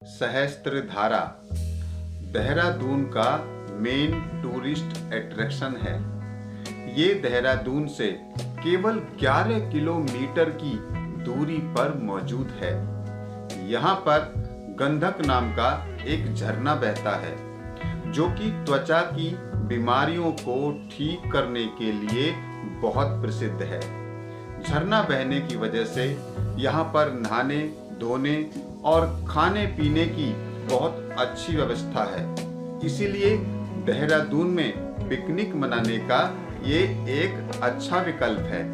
सहस्त्रधारा देहरादून का main tourist attraction है। ये देहरादून से केवल 11 किलोमीटर की दूरी पर मौजूद है। यहाँ पर गंधक नाम का एक झरना बहता है जो कि त्वचा की बीमारियों को ठीक करने के लिए बहुत प्रसिद्ध है। झरना बहने की वजह से यहाँ पर नहाने, धोने और खाने पीने की बहुत अच्छी व्यवस्था है। इसीलिए देहरादून में पिकनिक मनाने का ये एक अच्छा विकल्प है।